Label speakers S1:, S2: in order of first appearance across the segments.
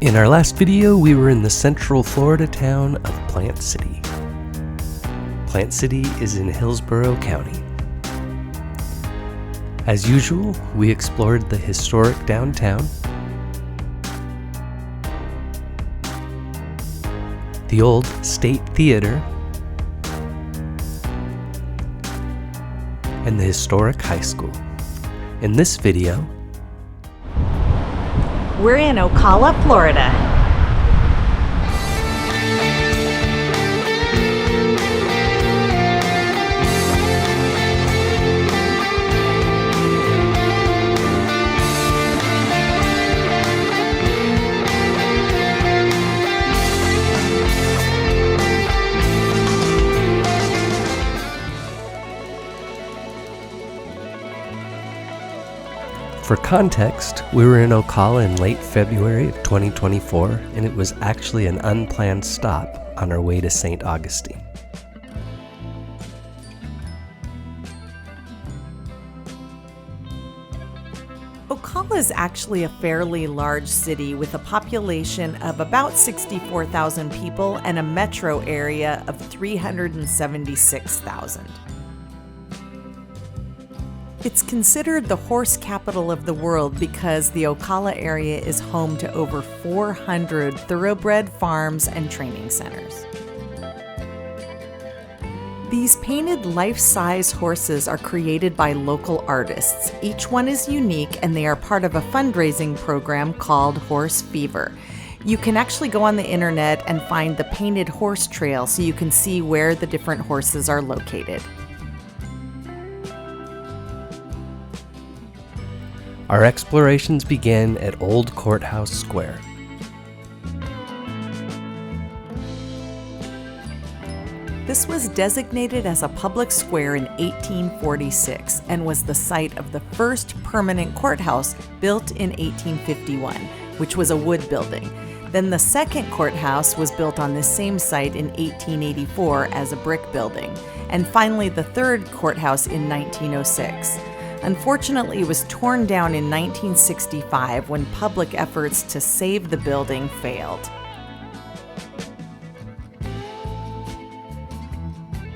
S1: In our last video, we were in the central Florida town of Plant City. Plant City is in Hillsborough County. As usual, we explored the historic downtown, the old State Theater, and the historic high school. In this video,
S2: we're in Ocala, Florida.
S1: For context, we were in Ocala in late February of 2024, and it was actually an unplanned stop on our way to St. Augustine.
S2: Ocala is actually a fairly large city with a population of about 64,000 people and a metro area of 376,000. It's considered the horse capital of the world because the Ocala area is home to over 400 thoroughbred farms and training centers. These painted life-size horses are created by local artists. Each one is unique, and they are part of a fundraising program called Horse Fever. You can actually go on the internet and find the painted horse trail so you can see where the different horses are located.
S1: Our explorations began at Old Courthouse Square.
S2: This was designated as a public square in 1846 and was the site of the first permanent courthouse built in 1851, which was a wood building. Then the second courthouse was built on this same site in 1884 as a brick building, and finally the third courthouse in 1906. Unfortunately, it was torn down in 1965 when public efforts to save the building failed.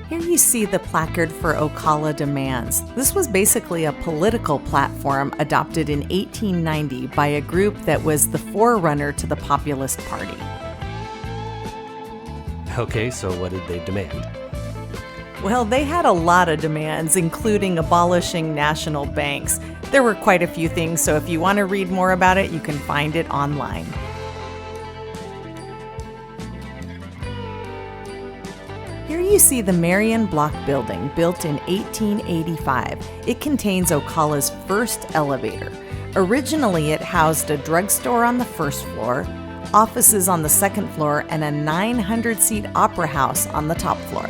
S2: Here you see the placard for Ocala Demands. This was basically a political platform adopted in 1890 by a group that was the forerunner to the Populist Party.
S1: Okay, so what did they demand?
S2: Well, they had a lot of demands, including abolishing national banks. There were quite a few things, so if you want to read more about it, you can find it online. Here you see the Marion Block building, built in 1885. It contains Ocala's first elevator. Originally, it housed a drugstore on the first floor, offices on the second floor, and a 900-seat opera house on the top floor.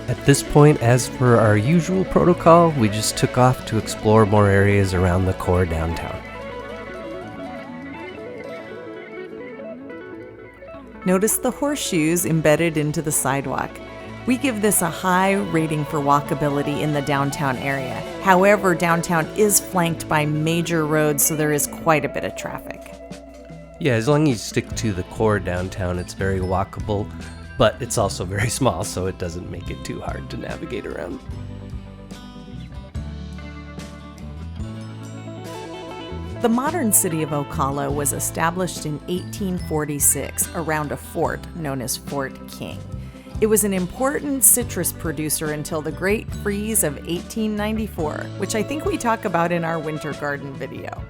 S1: At this point, as per our usual protocol, we just took off to explore more areas around the core downtown.
S2: Notice the horseshoes embedded into the sidewalk. We give this a high rating for walkability in the downtown area. However, downtown is flanked by major roads, so there is quite a bit of traffic.
S1: Yeah, as long as you stick to the core downtown, it's very walkable. But it's also very small, so it doesn't make it too hard to navigate around.
S2: The modern city of Ocala was established in 1846 around a fort known as Fort King. It was an important citrus producer until the Great Freeze of 1894, which I think we talk about in our Winter Garden video.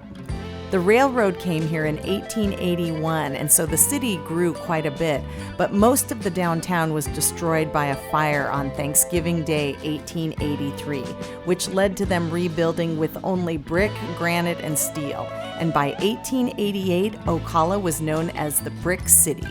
S2: The railroad came here in 1881, and so the city grew quite a bit, but most of the downtown was destroyed by a fire on Thanksgiving Day, 1883, which led to them rebuilding with only brick, granite, and steel. And by 1888, Ocala was known as the Brick City.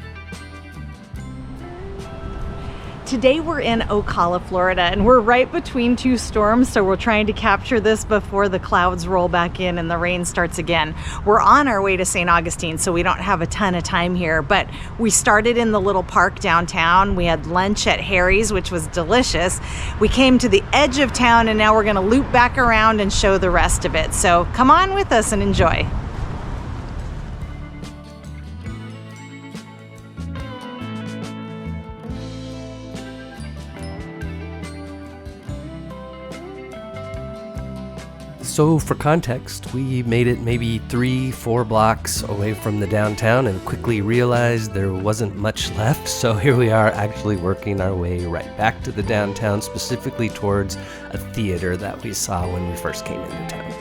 S2: Today we're in Ocala, Florida, and we're right between two storms, so we're trying to capture this before the clouds roll back in and the rain starts again. We're on our way to St. Augustine, so we don't have a ton of time here, but we started in the little park downtown. We had lunch at Harry's, which was delicious. We came to the edge of town, and now we're going to loop back around and show the rest of it. So come on with us and enjoy.
S1: So for context, we made it maybe 3-4 blocks away from the downtown and quickly realized there wasn't much left. So here we are actually working our way right back to the downtown, specifically towards a theater that we saw when we first came into town.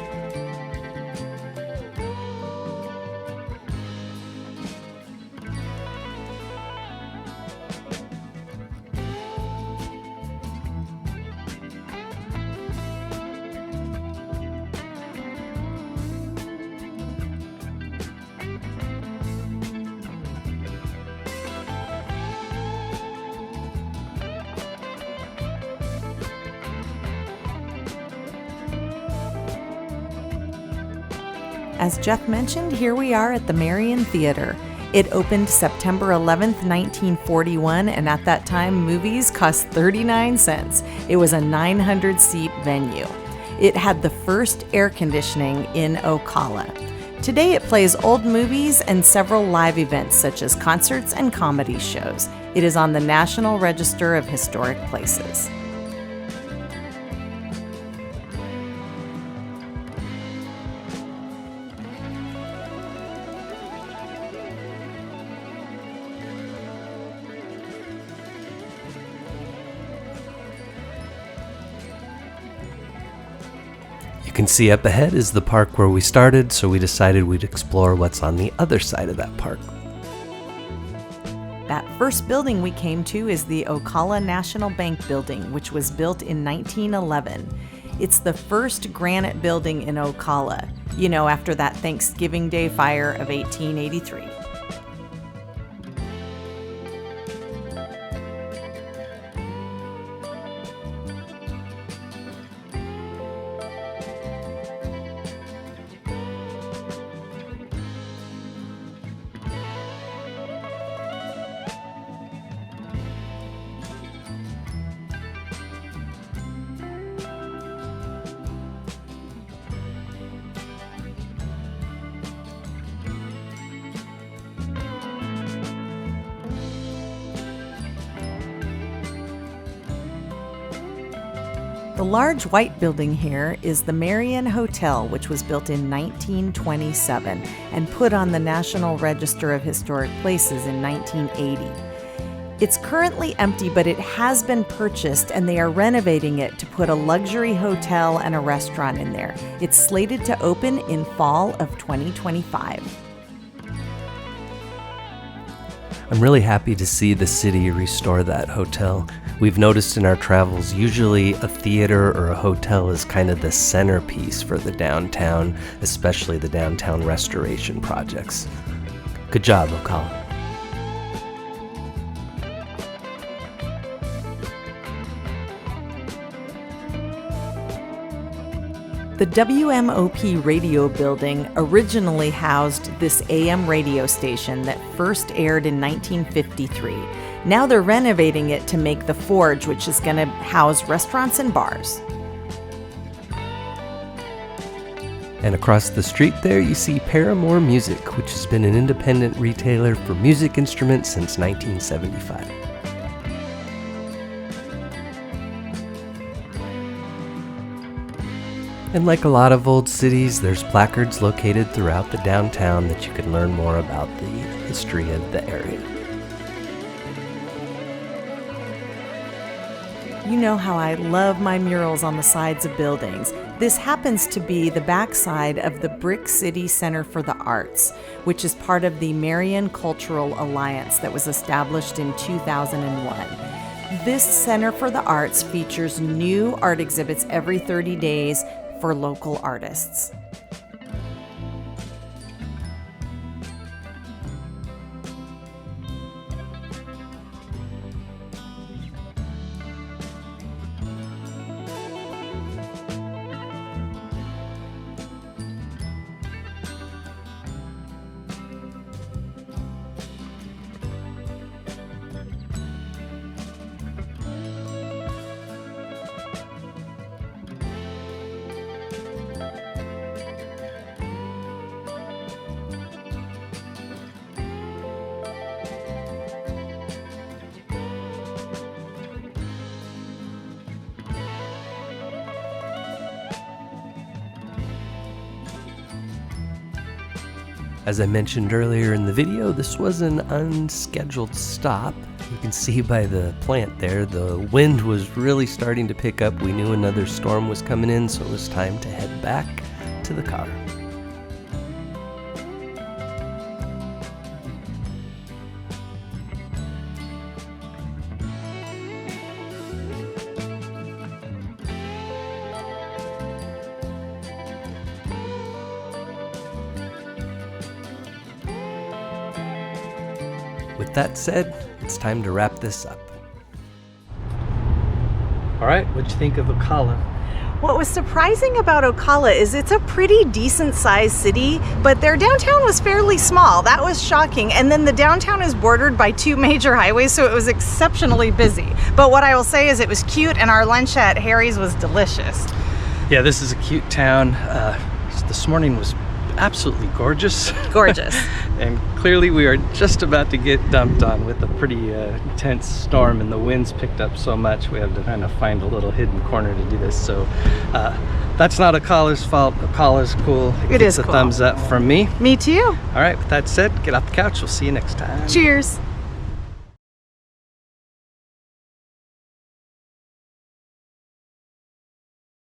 S2: As Jeff mentioned, here we are at the Maran Theater. It opened September 11th, 1941, and at that time, movies cost 39 cents. It was a 900-seat venue. It had the first air conditioning in Ocala. Today, it plays old movies and several live events, such as concerts and comedy shows. It is on the National Register of Historic Places.
S1: You can see up ahead is the park where we started, so we decided we'd explore what's on the other side of that park.
S2: That first building we came to is the Ocala National Bank building, which was built in 1911. It's the first granite building in Ocala, after that Thanksgiving Day fire of 1883. The large white building here is the Maran Hotel, which was built in 1927 and put on the National Register of Historic Places in 1980. It's currently empty, but it has been purchased and they are renovating it to put a luxury hotel and a restaurant in there. It's slated to open in fall of 2025.
S1: I'm really happy to see the city restore that hotel. We've noticed in our travels, usually a theater or a hotel is kind of the centerpiece for the downtown, especially the downtown restoration projects. Good job, Okala.
S2: The WMP Radio building originally housed this AM radio station that first aired in 1953. Now they're renovating it to make the Forge, which is going to house restaurants and bars.
S1: And across the street there, you see Paramore Music, which has been an independent retailer for music instruments since 1975. And like a lot of old cities, there's placards located throughout the downtown that you can learn more about the history of the area.
S2: You know how I love my murals on the sides of buildings. This happens to be the backside of the Brick City Center for the Arts, which is part of the Maran Cultural Alliance that was established in 2001. This Center for the Arts features new art exhibits every 30 days for local artists.
S1: As I mentioned earlier in the video, this was an unscheduled stop. You can see by the plant there, the wind was really starting to pick up. We knew another storm was coming in, so it was time to head back to the car. With that said, it's time to wrap this up. All right, what'd you think of Ocala?
S2: What was surprising about Ocala is it's a pretty decent sized city, but their downtown was fairly small. That was shocking. And then the downtown is bordered by 2 major highways, so it was exceptionally busy. But what I will say is it was cute, and our lunch at Harry's was delicious.
S1: Yeah, this is a cute town. This morning was absolutely gorgeous.
S2: Gorgeous.
S1: And clearly we are just about to get dumped on with a pretty intense storm, and the winds picked up so much we have to kind of find a little hidden corner to do this. So that's not Ocala's fault. Ocala's cool.
S2: It is
S1: a
S2: cool.
S1: thumbs up from me.
S2: Me too.
S1: All right, with that said, get off the couch. We'll see you next time.
S2: Cheers.